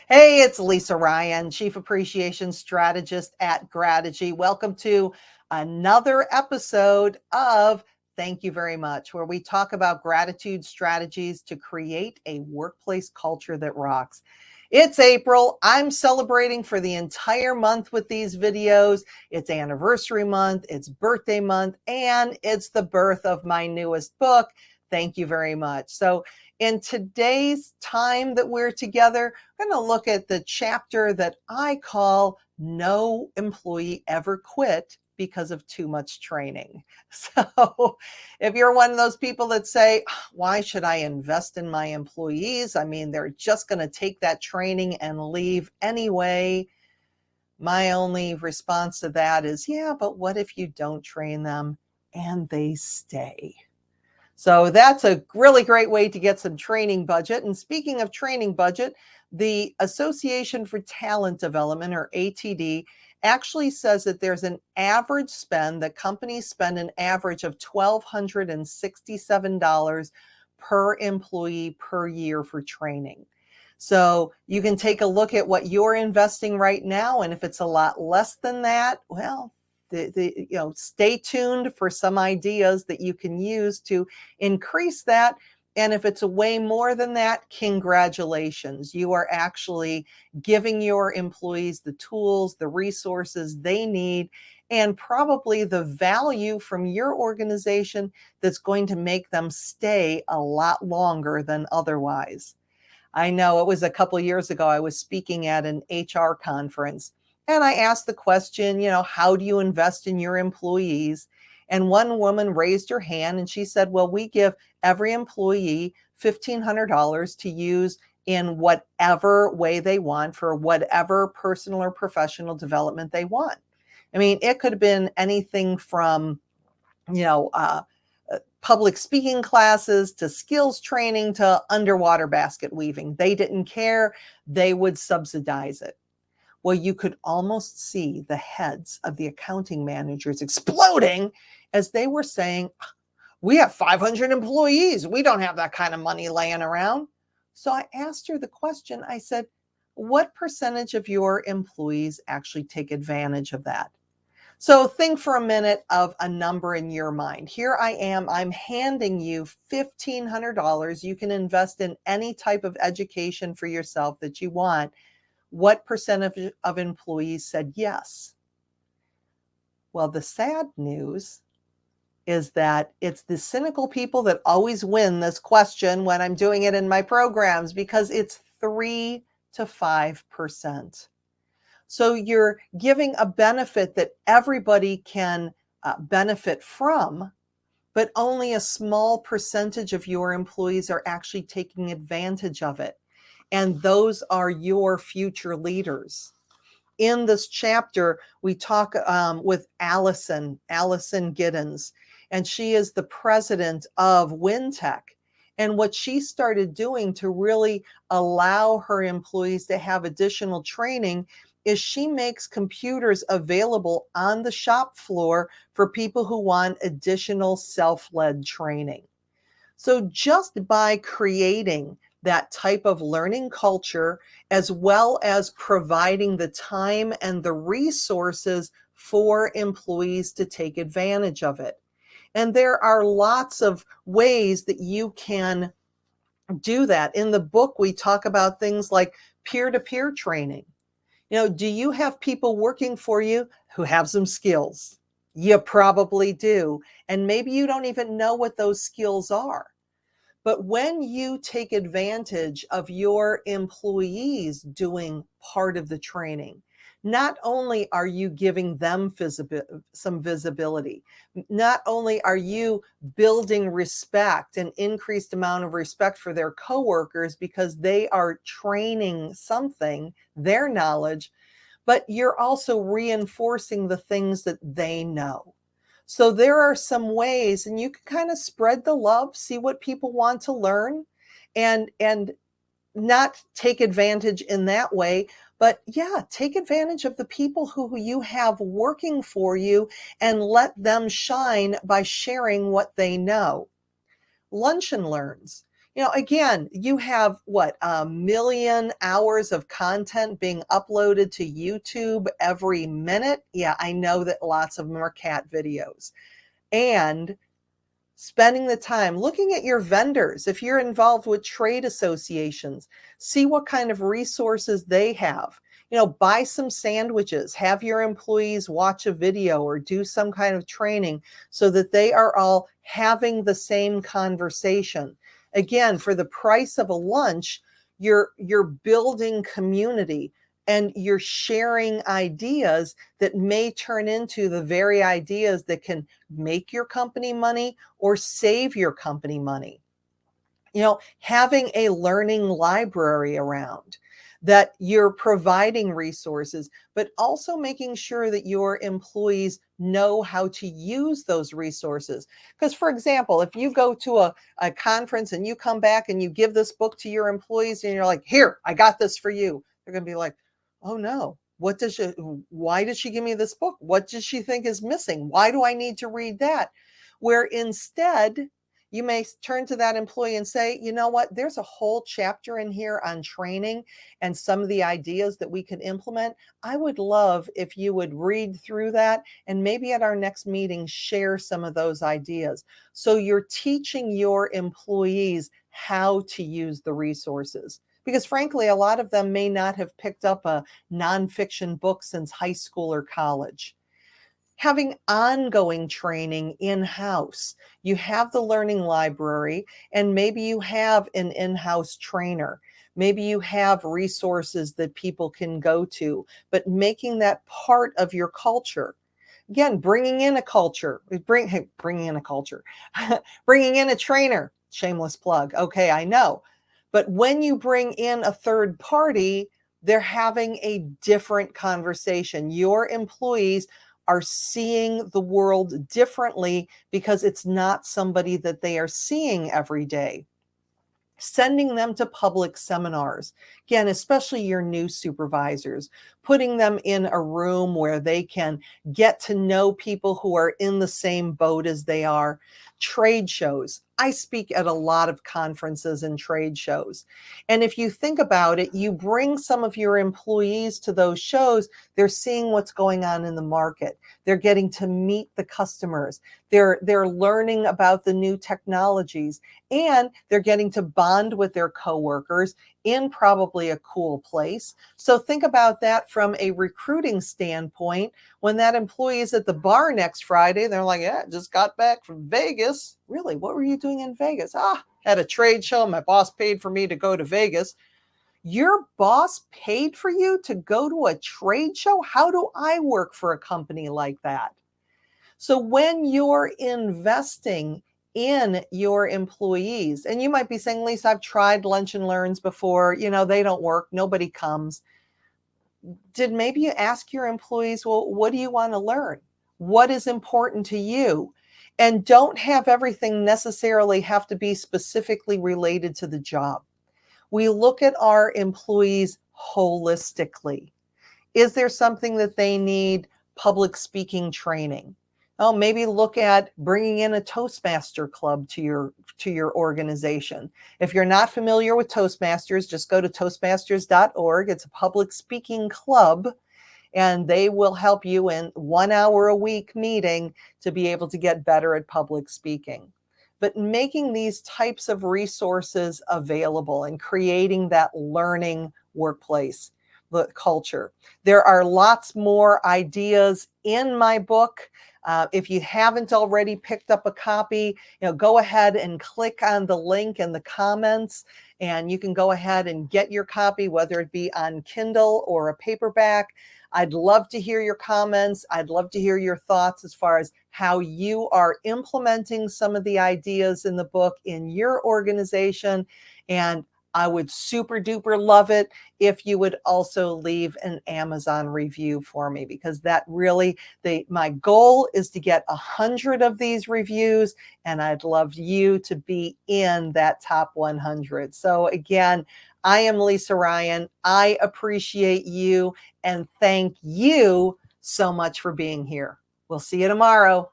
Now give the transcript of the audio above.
Hey, it's Lisa Ryan, Chief Appreciation Strategist at Grategy. Welcome to another episode of Thank You Very Much, where we talk about gratitude strategies to create a workplace culture that rocks. It's April. I'm celebrating for the entire month with these videos. It's anniversary month, it's birthday month, and it's the birth of my newest book. Thank you very much. So, in today's time that we're together, I'm going to look at the chapter that I call No Employee Ever Quit Because of Too Much Training. So if you're one of those people that say, why should I invest in my employees? I mean, they're just going to take that training and leave anyway. My only response to that is, yeah, but what if you don't train them and they stay? So that's a really great way to get some training budget. And speaking of training budget, the Association for Talent Development, or ATD, actually says that there's an average spend that companies spend an average of $1,267 per employee per year for training. So you can take a look at what you're investing right now. And if it's a lot less than that, well, stay tuned for some ideas that you can use to increase that. And if it's way more than that, congratulations. You are actually giving your employees the tools, the resources they need, and probably the value from your organization that's going to make them stay a lot longer than otherwise. I know it was a couple of years ago, I was speaking at an HR conference, and I asked the question, how do you invest in your employees? And one woman raised her hand and she said, well, we give every employee $1,500 to use in whatever way they want for whatever personal or professional development they want. I mean, it could have been anything from, public speaking classes to skills training to underwater basket weaving. They didn't care. They would subsidize it. Well, you could almost see the heads of the accounting managers exploding as they were saying, we have 500 employees. We don't have that kind of money laying around. So I asked her the question. I said, what percentage of your employees actually take advantage of that? So think for a minute of a number in your mind. Here I am, I'm handing you $1,500. You can invest in any type of education for yourself that you want. What percentage of employees said yes? Well, the sad news is that it's the cynical people that always win this question when I'm doing it in my programs, because it's 3 to 5%. So you're giving a benefit that everybody can benefit from, but only a small percentage of your employees are actually taking advantage of it. And those are your future leaders. In this chapter, we talk with Allison Giddens, and she is the president of WinTech. And what she started doing to really allow her employees to have additional training is she makes computers available on the shop floor for people who want additional self-led training. So just by creating that type of learning culture, as well as providing the time and the resources for employees to take advantage of it. And there are lots of ways that you can do that. In the book, we talk about things like peer-to-peer training. Do you have people working for you who have some skills? You probably do. And maybe you don't even know what those skills are. But when you take advantage of your employees doing part of the training, not only are you giving them some visibility, not only are you building respect, an increased amount of respect for their coworkers because they are training something, their knowledge, but you're also reinforcing the things that they know. So there are some ways, and you can kind of spread the love, see what people want to learn, and not take advantage in that way, but yeah, take advantage of the people who you have working for you and let them shine by sharing what they know. Lunch and learns. Again, you have what, 1 million hours of content being uploaded to YouTube every minute. Yeah, I know that lots of them are cat videos. And spending the time looking at your vendors. If you're involved with trade associations, see what kind of resources they have. Buy some sandwiches, have your employees watch a video or do some kind of training so that they are all having the same conversation. Again, for the price of a lunch, you're building community and you're sharing ideas that may turn into the very ideas that can make your company money or save your company money. Having a learning library around that you're providing resources, but also making sure that your employees know how to use those resources. Because, for example, if you go to a conference and you come back and you give this book to your employees and you're like, here, I got this for you, they're going to be like, oh no, why did she give me this book? What does she think is missing? Why do I need to read that? Where instead, you may turn to that employee and say, you know what, there's a whole chapter in here on training and some of the ideas that we could implement. I would love if you would read through that and maybe at our next meeting, share some of those ideas. So you're teaching your employees how to use the resources. Because frankly, a lot of them may not have picked up a nonfiction book since high school or college. Having ongoing training in-house. You have the learning library, and maybe you have an in-house trainer. Maybe you have resources that people can go to, but making that part of your culture. Again, bringing in a culture, bringing in a culture, bringing in a trainer, shameless plug. Okay, I know. But when you bring in a third party, they're having a different conversation. Your employees are seeing the world differently because it's not somebody that they are seeing every day. Sending them to public seminars, again, especially your new supervisors, putting them in a room where they can get to know people who are in the same boat as they are. Trade shows. I speak at a lot of conferences and trade shows. And if you think about it, you bring some of your employees to those shows, they're seeing what's going on in the market. They're getting to meet the customers. They're learning about the new technologies, and they're getting to bond with their coworkers in probably a cool place. So think about that from a recruiting standpoint. When that employee is at the bar next Friday, they're like, yeah, just got back from Vegas. Really? What were you doing in Vegas? Had a trade show. My boss paid for me to go to Vegas. Your boss paid for you to go to a trade show? How do I work for a company like that? So when you're investing in your employees, and you might be saying, Lisa, I've tried lunch and learns before, they don't work, nobody comes. Did maybe you ask your employees, well, what do you want to learn? What is important to you? And don't have everything necessarily have to be specifically related to the job. We look at our employees holistically. Is there something that they need public speaking training? Oh, maybe look at bringing in a Toastmaster club to your organization. If you're not familiar with Toastmasters, just go to toastmasters.org. It's a public speaking club, and they will help you in 1 hour a week meeting to be able to get better at public speaking. But making these types of resources available and creating that learning workplace, the culture. There are lots more ideas in my book. If you haven't already picked up a copy, go ahead and click on the link in the comments, and you can go ahead and get your copy, whether it be on Kindle or a paperback. I'd love to hear your comments. I'd love to hear your thoughts as far as how you are implementing some of the ideas in the book in your organization. And I would super duper love it if you would also leave an Amazon review for me, because that really, my goal is to get 100 of these reviews, and I'd love you to be in that top 100. So again, I am Lisa Ryan. I appreciate you, and thank you so much for being here. We'll see you tomorrow.